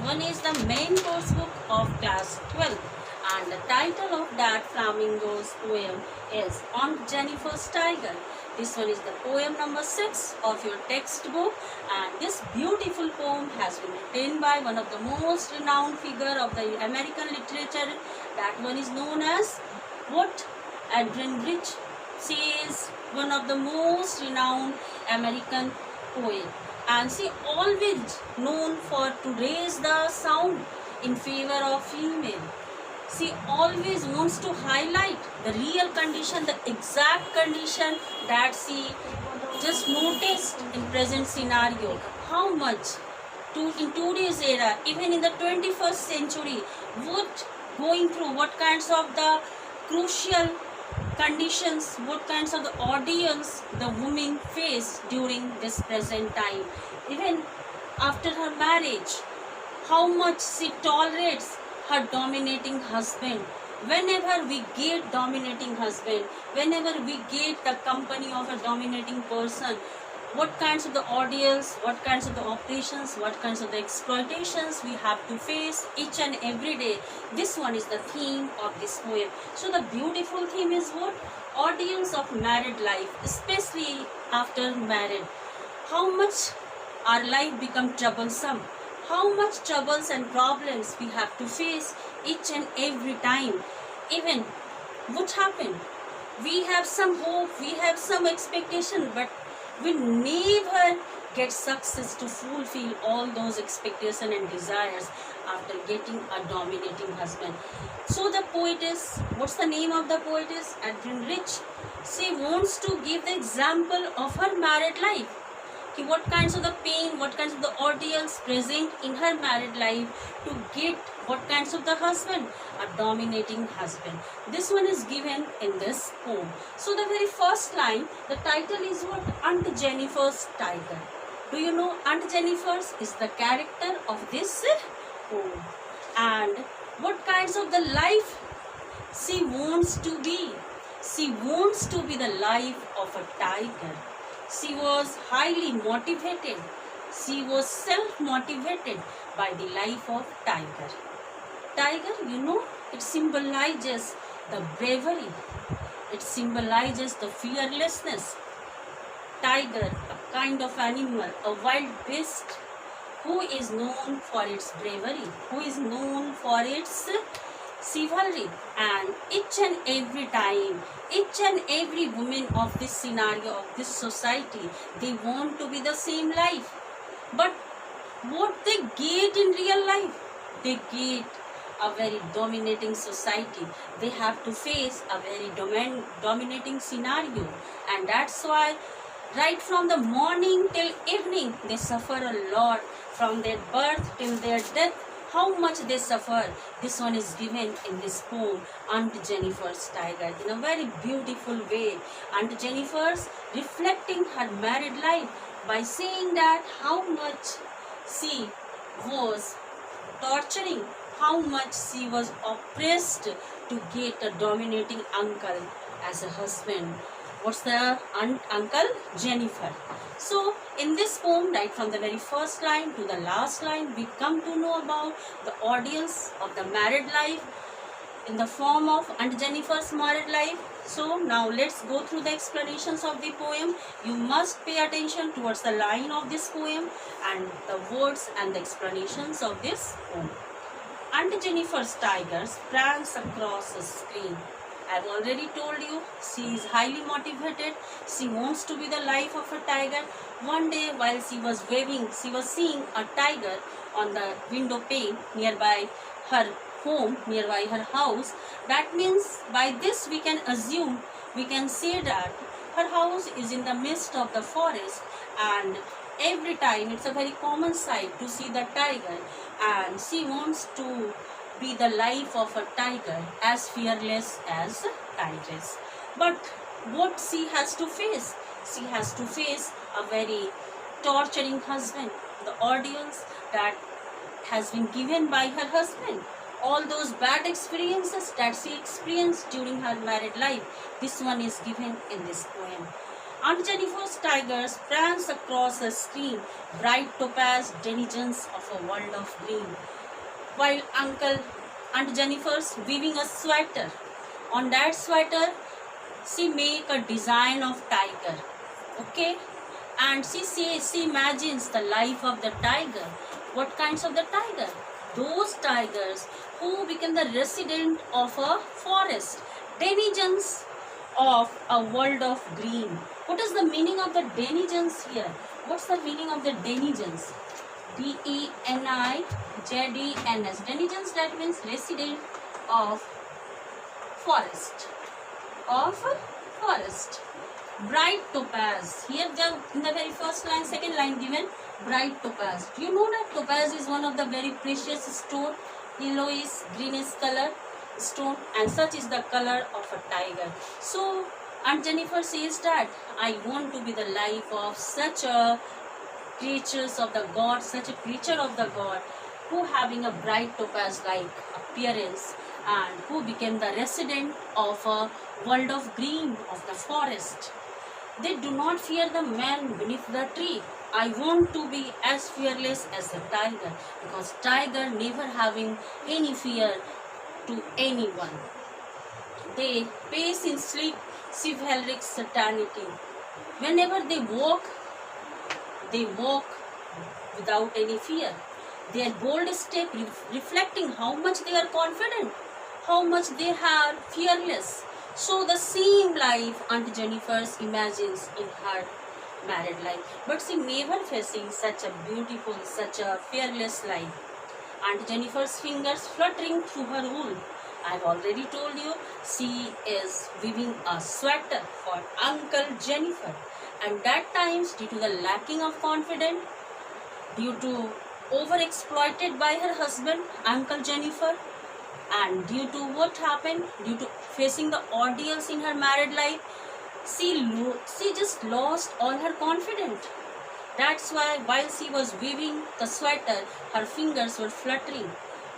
and one is the main course book of class 12, and the title of that flamingo's poem is On Jennifer's Tiger. This one is the poem number 6 of your textbook, and this beautiful poem has been written by one of the most renowned figure of the American literature. That one is known as what? Adrienne Rich. She is one of the most renowned American poet, and she always known for to raise the sound in favor of female. She always wants to highlight the real condition, the exact condition that she just noticed in present scenario. How much in today's era, even in the 21st century, what going through, what kinds of the crucial conditions, what kinds of the audience the women face during this present time. Even after her marriage, how much she tolerates her dominating husband. Whenever we get dominating husband, whenever we get the company of a dominating person, what kinds of the audience, what kinds of the operations, what kinds of the exploitations we have to face each and every day. This one is the theme of this poem. So the beautiful theme is what? Audience of married life, especially after marriage. How much our life become troublesome, how much troubles and problems we have to face each and every time. Even what happened? We have some hope, we have some expectation, but we never get success to fulfill all those expectations and desires after getting a dominating husband. So the poetess, what's the name of the poetess? Adrienne Rich. She wants to give the example of her married life. What kinds of the pain, what kinds of the ordeals present in her married life to get what kinds of the husband? A dominating husband. This one is given in this poem. So the very first line, the title is what? Aunt Jennifer's Tiger. Do you know Aunt Jennifer's is the character of this poem? And what kinds of the life she wants to be? She wants to be the life of a tiger. She was highly motivated. She was self-motivated by the life of tiger. Tiger, you know, it symbolizes the bravery. It symbolizes the fearlessness. Tiger, a kind of animal, a wild beast who is known for its bravery, who is known for its chivalry, and each and every time, each and every woman of this scenario, of this society, they want to be the same life. But what they get in real life? They get a very dominating society. They have to face a very dominating scenario, and that's why right from the morning till evening, they suffer a lot. From their birth till their death, how much they suffer. This one is given in this poem, Aunt Jennifer's Tiger, in a very beautiful way. Aunt Jennifer's reflecting her married life by saying that how much she was torturing, how much she was oppressed to get a dominating uncle as a husband. What's the uncle? Jennifer. So in this poem, right from the very first line to the last line, we come to know about the audience of the married life in the form of Aunt Jennifer's married life. So now let's go through the explanations of the poem. You must pay attention towards the line of this poem and the words and the explanations of this poem. Aunt Jennifer's tiger sprang across the screen. I've already told you, she is highly motivated. She wants to be the life of a tiger. One day while she was waving, she was seeing a tiger on the window pane nearby her home, nearby her house. That means by this we can assume, we can say that her house is in the midst of the forest, and every time it's a very common sight to see the tiger, and she wants to be the life of a tiger, as fearless as a tigress. But what she has to face? She has to face a very torturing husband, the audience that has been given by her husband. All those bad experiences that she experienced during her married life, this one is given in this poem. Aunt Jennifer's tigers prance across a screen, bright topaz denizens of a world of green, while Aunt Jennifer's weaving a sweater. On that sweater, she make a design of tiger. Okay, and she imagines the life of the tiger. What kinds of the tiger? Those tigers who become the resident of a forest, denizens of a world of green. What is the meaning of the denizens here? What's the meaning of the denizens? Denizens. Denizens, that means resident of forest. Of forest. Bright topaz. Here in the very first line, second line given bright topaz. Do you know that topaz is one of the very precious stone, yellowish greenish color stone, and such is the color of a tiger. So Aunt Jennifer says that I want to be the life of such a creatures of the god, such a creature of the god who having a bright topaz like appearance and who became the resident of a world of green of the forest. They do not fear the man beneath the tree. I want to be as fearless as a tiger, because tiger never having any fear to anyone. They pace in sleep chivalric certainty. Whenever they walk without any fear. Their bold step reflecting how much they are confident, how much they are fearless. So the same life Aunt Jennifer imagines in her married life, but she never facing such a beautiful, such a fearless life. Aunt Jennifer's fingers fluttering through her wool. I've already told you she is weaving a sweater for Uncle Jennifer, and that times due to the lacking of confidence, due to overexploited by her husband Uncle Jennifer, and due to what happened, due to facing the ordeals in her married life, she just lost all her confidence. That's why while she was weaving the sweater, her fingers were fluttering.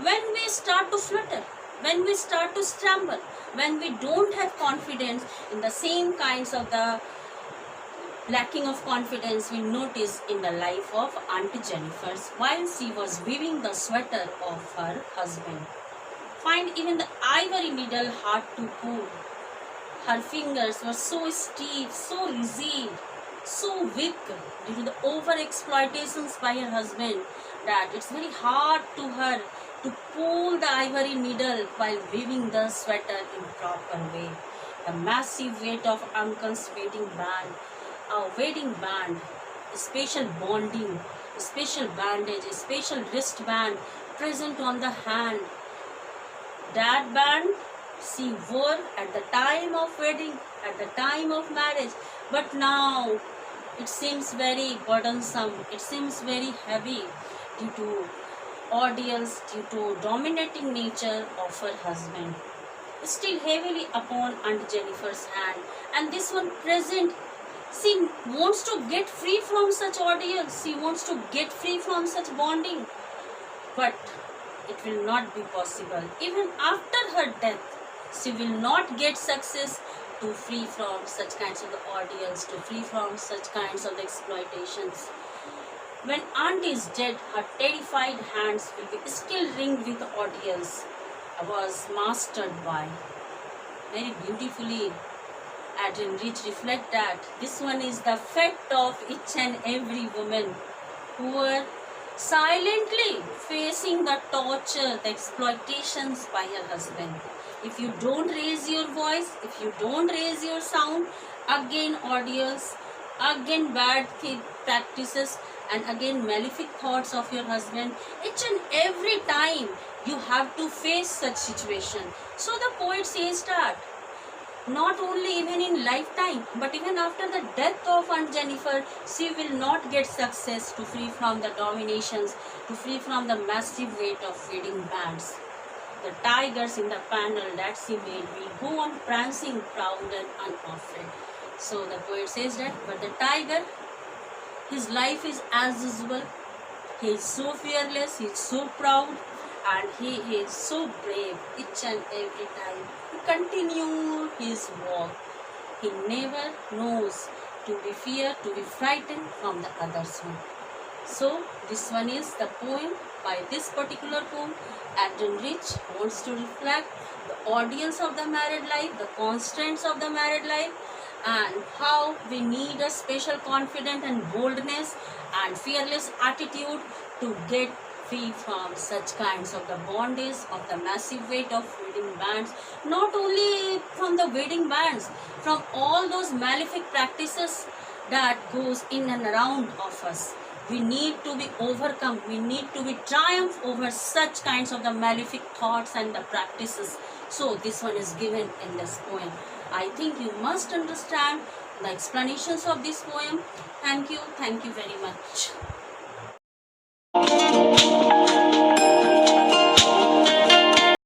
When we start to flutter, when we start to stumble, when we don't have confidence in the same kinds of the lacking of confidence we notice in the life of Aunt Jennifer while she was weaving the sweater of her husband. Find even the ivory needle hard to pull. Her fingers were so stiff, so rigid, so weak due to the over exploitations by her husband that it's very hard to her to pull the ivory needle while weaving the sweater in proper way. The massive weight of Uncle's wedding band, a special bonding, a special bandage, a special wristband present on the hand. That band she wore at the time of wedding, at the time of marriage, but now it seems very burdensome, it seems very heavy due to ordeals, due to dominating nature of her husband. Still heavily upon Aunt Jennifer's hand, and this one present, she wants to get free from such ordeals, she wants to get free from such bonding, but it will not be possible. Even after her death, she will not get success to free from such kinds of the ordeals, to free from such kinds of the exploitations. When Aunt is dead, her terrified hands will be still ringed with ordeals was mastered by. Very beautifully Adrian Rich reflect that this one is the fate of each and every woman who were silently facing the torture, the exploitations by her husband. If you don't raise your voice, if you don't raise your sound, again ordeals, again bad practices, and again malefic thoughts of your husband, each and every time you have to face such situation. So the poet says that not only even in lifetime, but even after the death of Aunt Jennifer, she will not get success to free from the dominations, to free from the massive weight of wedding bands. The tigers in the panel that she made will go on prancing proud and unafraid. So the poet says that, but the tiger, his life is as usual. He is so fearless, he is so proud, and he is so brave each and every time. He continues his walk. He never knows to be fear, to be frightened from the others one. So this one is the poem by this particular poem. Adrian Rich wants to reflect the audience of the married life, the constraints of the married life, and how we need a special confidence and boldness and fearless attitude to get free from such kinds of the bondage of the massive weight of wedding bands. Not only from the wedding bands, from all those malefic practices that goes in and around of us. We need to be overcome. We need to be triumph over such kinds of the malefic thoughts and the practices. So this one is given in this poem. I think you must understand the explanations of this poem. Thank you very much.